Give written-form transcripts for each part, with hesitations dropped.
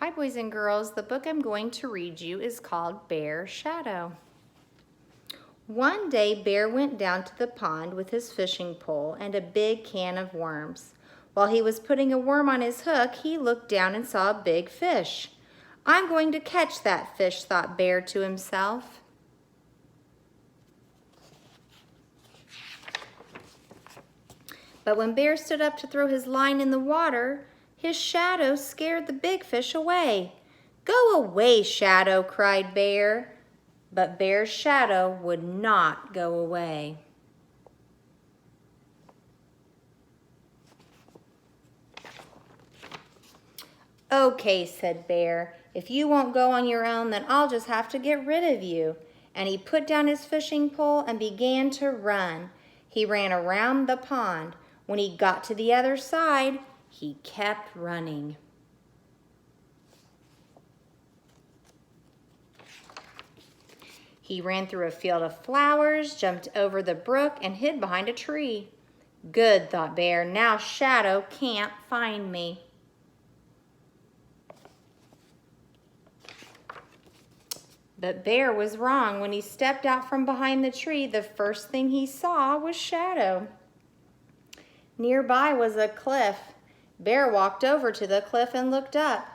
Hi, boys and girls. The book I'm going to read you is called Bear Shadow. One day, Bear went down to the pond with his fishing pole and a big can of worms. While he was putting a worm on his hook, he looked down and saw a big fish. "I'm going to catch that fish," thought Bear to himself. But when Bear stood up to throw his line in the water, his shadow scared the big fish away. "Go away, Shadow," cried Bear. But Bear's shadow would not go away. "Okay," said Bear, "if you won't go on your own, then I'll just have to get rid of you." And he put down his fishing pole and began to run. He ran around the pond. When he got to the other side, he kept running. He ran through a field of flowers, jumped over the brook, and hid behind a tree. "Good," thought Bear, "now Shadow can't find me." But Bear was wrong. When he stepped out from behind the tree, the first thing he saw was Shadow. Nearby was a cliff. Bear walked over to the cliff and looked up.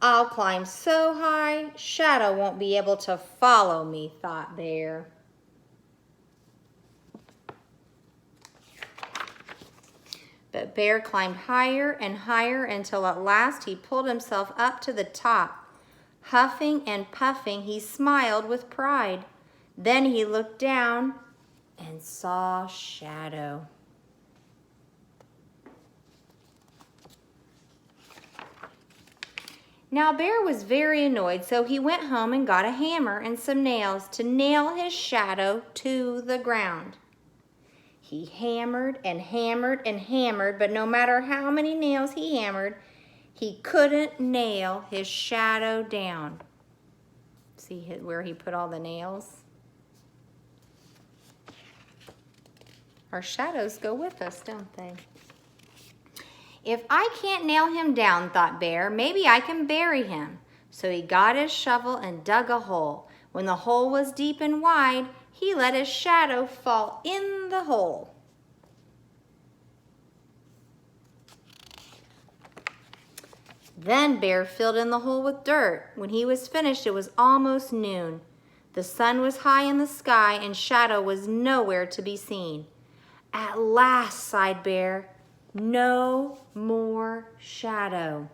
"I'll climb so high, Shadow won't be able to follow me," thought Bear. But Bear climbed higher and higher until at last he pulled himself up to the top. Huffing and puffing, he smiled with pride. Then he looked down and saw Shadow. Now Bear was very annoyed, so he went home and got a hammer and some nails to nail his shadow to the ground. He hammered and hammered and hammered, but no matter how many nails he hammered, he couldn't nail his shadow down. See where he put all the nails? Our shadows go with us, don't they? "If I can't nail him down," thought Bear, "maybe I can bury him." So he got his shovel and dug a hole. When the hole was deep and wide, he let his shadow fall in the hole. Then Bear filled in the hole with dirt. When he was finished, it was almost noon. The sun was high in the sky and Shadow was nowhere to be seen. "At last," sighed Bear, "no more Shadow."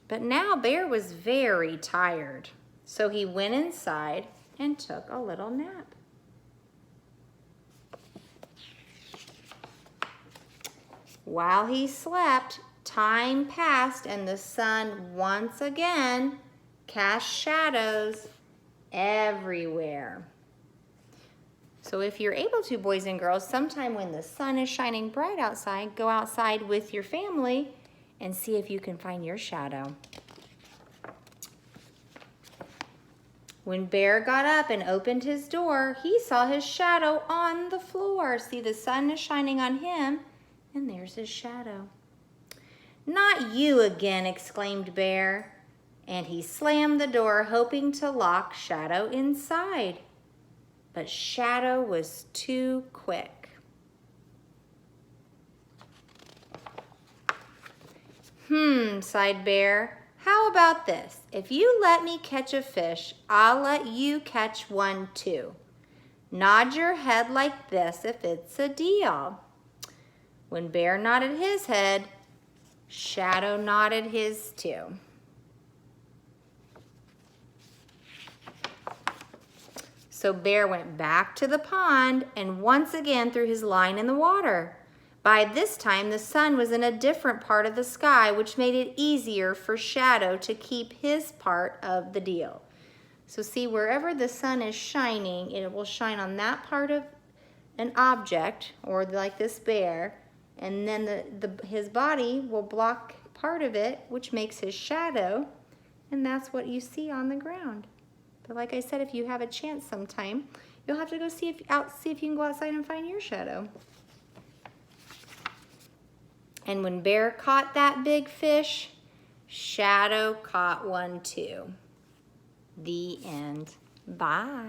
But now Bear was very tired, so he went inside and took a little nap. While he slept, time passed and the sun once again cast shadows everywhere. So if you're able to, boys and girls, sometime when the sun is shining bright outside, go outside with your family and see if you can find your shadow. When Bear got up and opened his door, he saw his shadow on the floor. See, the sun is shining on him, and there's his shadow. "Not you again," exclaimed Bear, and he slammed the door, hoping to lock Shadow inside. But Shadow was too quick. Sighed Bear. "How about this? If you let me catch a fish, I'll let you catch one too. Nod your head like this if it's a deal." When Bear nodded his head, Shadow nodded his too. So Bear went back to the pond and once again threw his line in the water. By this time, the sun was in a different part of the sky, which made it easier for Shadow to keep his part of the deal. So see, wherever the sun is shining, it will shine on that part of an object, or like this bear, and then his body will block part of it, which makes his shadow, and that's what you see on the ground. But like I said, if you have a chance sometime, you'll have to go see if you can go outside and find your shadow. And when Bear caught that big fish, Shadow caught one too. The end. Bye.